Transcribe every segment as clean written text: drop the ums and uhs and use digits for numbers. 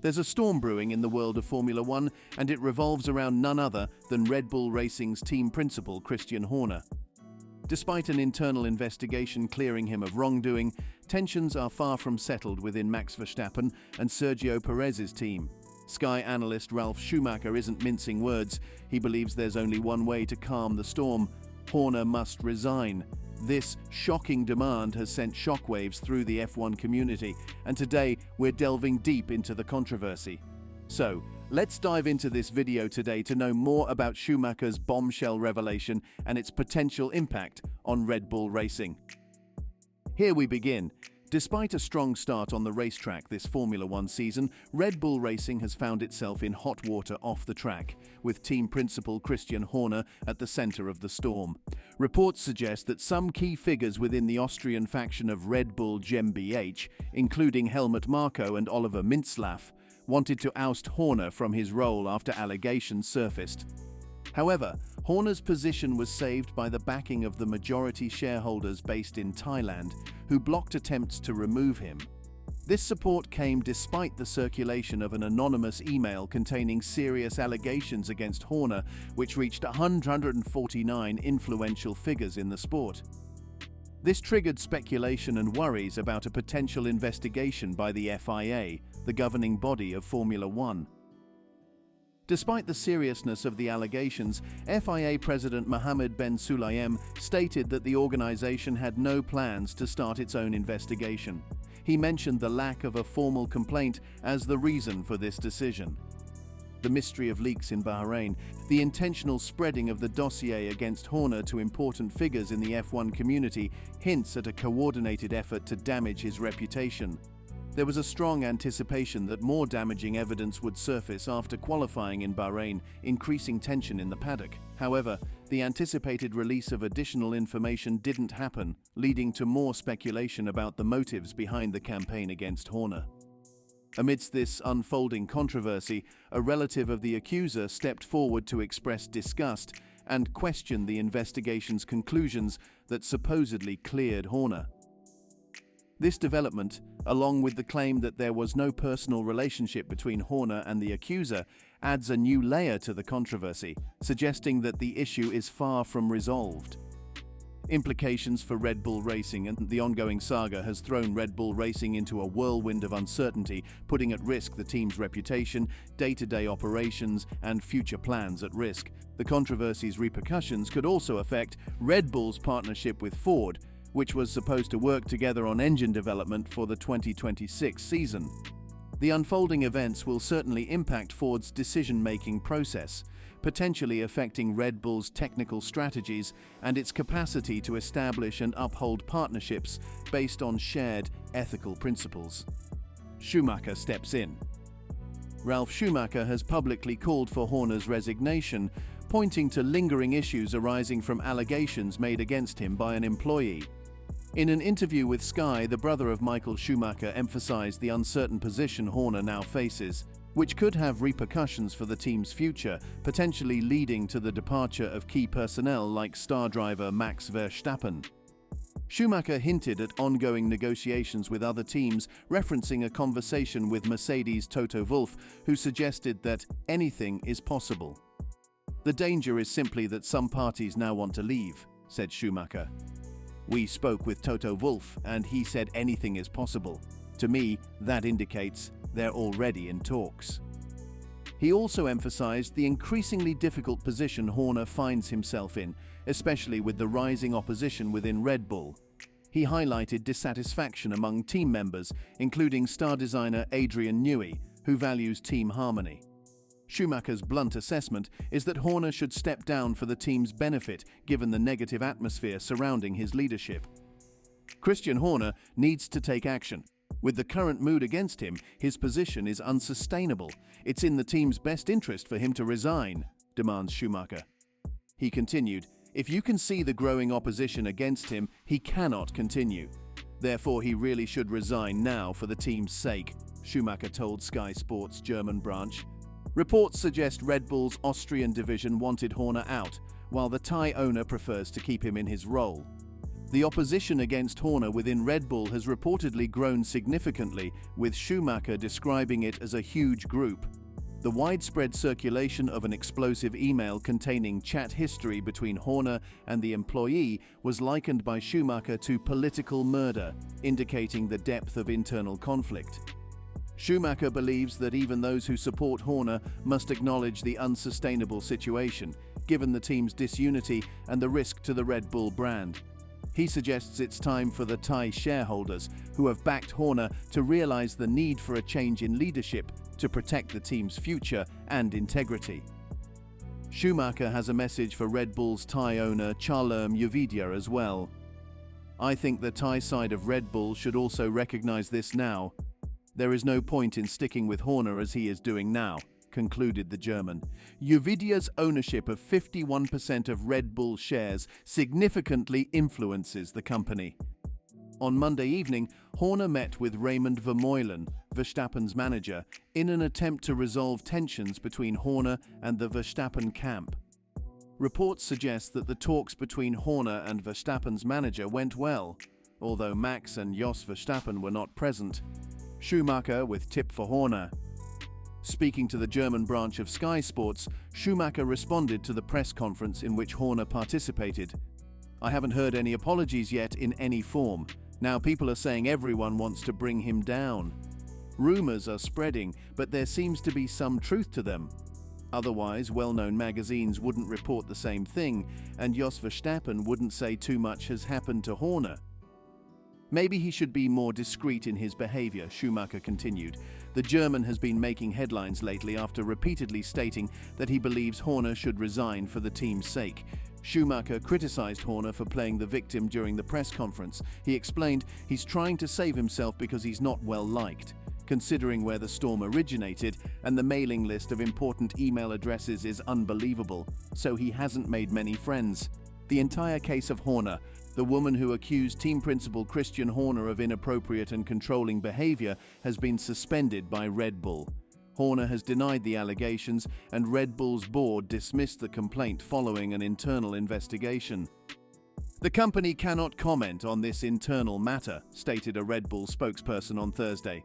There's a storm brewing in the world of Formula One, and it revolves around none other than Red Bull Racing's team principal Christian Horner. Despite an internal investigation clearing him of wrongdoing, tensions are far from settled within Max Verstappen and Sergio Perez's team. Sky analyst Ralf Schumacher isn't mincing words. He believes there's only one way to calm the storm: Horner must resign. This shocking demand has sent shockwaves through the F1 community, and today we're delving deep into the controversy. So, let's dive into this video today to know more about Schumacher's bombshell revelation and its potential impact on Red Bull Racing. Here we begin. Despite a strong start on the racetrack this Formula One season, Red Bull Racing has found itself in hot water off the track, with team principal Christian Horner at the center of the storm. Reports suggest that some key figures within the Austrian faction of Red Bull GmbH, including Helmut Marko and Oliver Mintzlaff, wanted to oust Horner from his role after allegations surfaced. However, Horner's position was saved by the backing of the majority shareholders based in Thailand, who blocked attempts to remove him. This support came despite the circulation of an anonymous email containing serious allegations against Horner, which reached 149 influential figures in the sport. This triggered speculation and worries about a potential investigation by the FIA, the governing body of Formula One. Despite the seriousness of the allegations, FIA President Mohammed Ben Sulayem stated that the organization had no plans to start its own investigation. He mentioned the lack of a formal complaint as the reason for this decision. The mystery of leaks in Bahrain, the intentional spreading of the dossier against Horner to important figures in the F1 community hints at a coordinated effort to damage his reputation. There was a strong anticipation that more damaging evidence would surface after qualifying in Bahrain, increasing tension in the paddock. However, the anticipated release of additional information didn't happen, leading to more speculation about the motives behind the campaign against Horner. Amidst this unfolding controversy, a relative of the accuser stepped forward to express disgust and question the investigation's conclusions that supposedly cleared Horner. This development, along with the claim that there was no personal relationship between Horner and the accuser, adds a new layer to the controversy, suggesting that the issue is far from resolved. Implications for Red Bull Racing and the ongoing saga has thrown Red Bull Racing into a whirlwind of uncertainty, putting at risk the team's reputation, day-to-day operations, and future plans at risk. The controversy's repercussions could also affect Red Bull's partnership with Ford, which was supposed to work together on engine development for the 2026 season. The unfolding events will certainly impact Ford's decision-making process, potentially affecting Red Bull's technical strategies and its capacity to establish and uphold partnerships based on shared ethical principles. Schumacher steps in. Ralf Schumacher has publicly called for Horner's resignation, pointing to lingering issues arising from allegations made against him by an employee. In an interview with Sky, the brother of Michael Schumacher emphasized the uncertain position Horner now faces, which could have repercussions for the team's future, potentially leading to the departure of key personnel like star driver Max Verstappen. Schumacher hinted at ongoing negotiations with other teams, referencing a conversation with Mercedes' Toto Wolff, who suggested that anything is possible. "The danger is simply that some parties now want to leave," said Schumacher. "We spoke with Toto Wolff and he said anything is possible. To me, that indicates they're already in talks." He also emphasized the increasingly difficult position Horner finds himself in, especially with the rising opposition within Red Bull. He highlighted dissatisfaction among team members, including star designer Adrian Newey, who values team harmony. Schumacher's blunt assessment is that Horner should step down for the team's benefit, given the negative atmosphere surrounding his leadership. Christian Horner needs to take action. With the current mood against him, his position is unsustainable. It's in the team's best interest for him to resign, demands Schumacher. He continued, "If you can see the growing opposition against him, he cannot continue. Therefore, he really should resign now for the team's sake," Schumacher told Sky Sports' German branch. Reports suggest Red Bull's Austrian division wanted Horner out, while the Thai owner prefers to keep him in his role. The opposition against Horner within Red Bull has reportedly grown significantly, with Schumacher describing it as a huge group. The widespread circulation of an explosive email containing chat history between Horner and the employee was likened by Schumacher to political murder, indicating the depth of internal conflict. Schumacher believes that even those who support Horner must acknowledge the unsustainable situation, given the team's disunity and the risk to the Red Bull brand. He suggests it's time for the Thai shareholders, who have backed Horner, to realize the need for a change in leadership to protect the team's future and integrity. Schumacher has a message for Red Bull's Thai owner Charlerm Yuvidia as well. "I think the Thai side of Red Bull should also recognize this now. There is no point in sticking with Horner as he is doing now," concluded the German. Yuvidia's ownership of 51% of Red Bull shares significantly influences the company. On Monday evening, Horner met with Raymond Vermeulen, Verstappen's manager, in an attempt to resolve tensions between Horner and the Verstappen camp. Reports suggest that the talks between Horner and Verstappen's manager went well, although Max and Jos Verstappen were not present. Schumacher with tip for Horner. Speaking to the German branch of Sky Sports, Schumacher responded to the press conference in which Horner participated. "I haven't heard any apologies yet in any form. Now people are saying everyone wants to bring him down. Rumors are spreading, but there seems to be some truth to them. Otherwise, well-known magazines wouldn't report the same thing, and Jos Verstappen wouldn't say too much has happened to Horner. Maybe he should be more discreet in his behavior," Schumacher continued. The German has been making headlines lately after repeatedly stating that he believes Horner should resign for the team's sake. Schumacher criticized Horner for playing the victim during the press conference. He explained he's trying to save himself because he's not well liked. Considering where the storm originated, and the mailing list of important email addresses is unbelievable, so he hasn't made many friends. The entire case of Horner, the woman who accused team principal Christian Horner of inappropriate and controlling behavior, has been suspended by Red Bull. Horner has denied the allegations, and Red Bull's board dismissed the complaint following an internal investigation. "The company cannot comment on this internal matter," stated a Red Bull spokesperson on Thursday.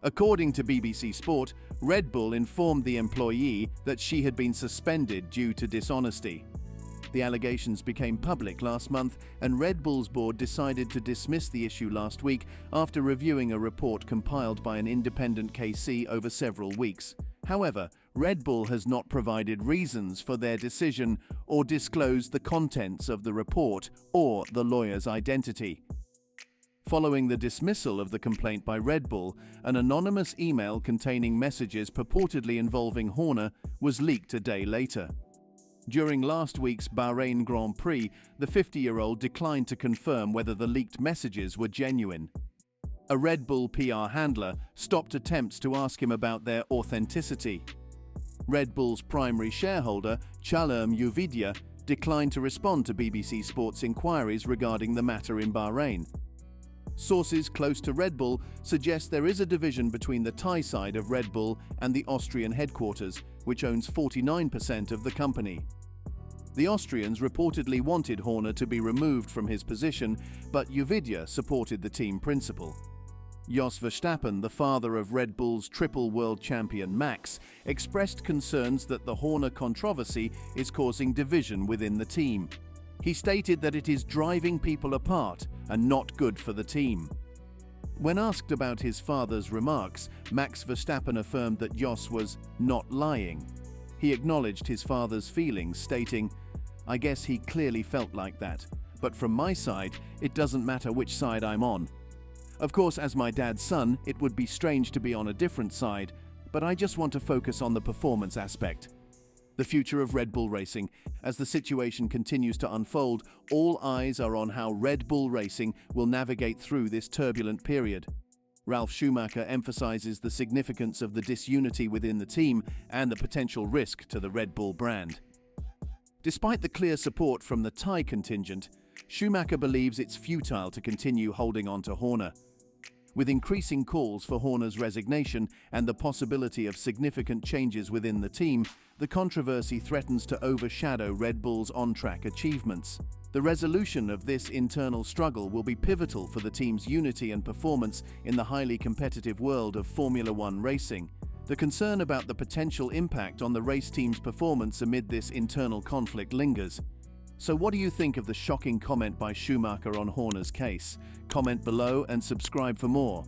According to BBC Sport, Red Bull informed the employee that she had been suspended due to dishonesty. The allegations became public last month, and Red Bull's board decided to dismiss the issue last week after reviewing a report compiled by an independent KC over several weeks. However, Red Bull has not provided reasons for their decision or disclosed the contents of the report or the lawyer's identity. Following the dismissal of the complaint by Red Bull, an anonymous email containing messages purportedly involving Horner was leaked a day later. During last week's Bahrain Grand Prix, the 50-year-old declined to confirm whether the leaked messages were genuine. A Red Bull PR handler stopped attempts to ask him about their authenticity. Red Bull's primary shareholder, Charlerm Yuvidia, declined to respond to BBC Sports inquiries regarding the matter in Bahrain. Sources close to Red Bull suggest there is a division between the Thai side of Red Bull and the Austrian headquarters, which owns 49% of the company. The Austrians reportedly wanted Horner to be removed from his position, but Yuvidia supported the team principal. Jos Verstappen, the father of Red Bull's triple world champion Max, expressed concerns that the Horner controversy is causing division within the team. He stated that it is driving people apart and not good for the team. When asked about his father's remarks, Max Verstappen affirmed that Jos was not lying. He acknowledged his father's feelings, stating, "I guess he clearly felt like that, but from my side, it doesn't matter which side I'm on. Of course, as my dad's son, it would be strange to be on a different side, but I just want to focus on the performance aspect." The future of Red Bull Racing. As the situation continues to unfold, all eyes are on how Red Bull Racing will navigate through this turbulent period. Ralf Schumacher emphasizes the significance of the disunity within the team and the potential risk to the Red Bull brand. Despite the clear support from the Thai contingent, Schumacher believes it's futile to continue holding on to Horner. With increasing calls for Horner's resignation and the possibility of significant changes within the team, the controversy threatens to overshadow Red Bull's on-track achievements. The resolution of this internal struggle will be pivotal for the team's unity and performance in the highly competitive world of Formula One racing. The concern about the potential impact on the race team's performance amid this internal conflict lingers. So what do you think of the shocking comment by Schumacher on Horner's case? Comment below and subscribe for more.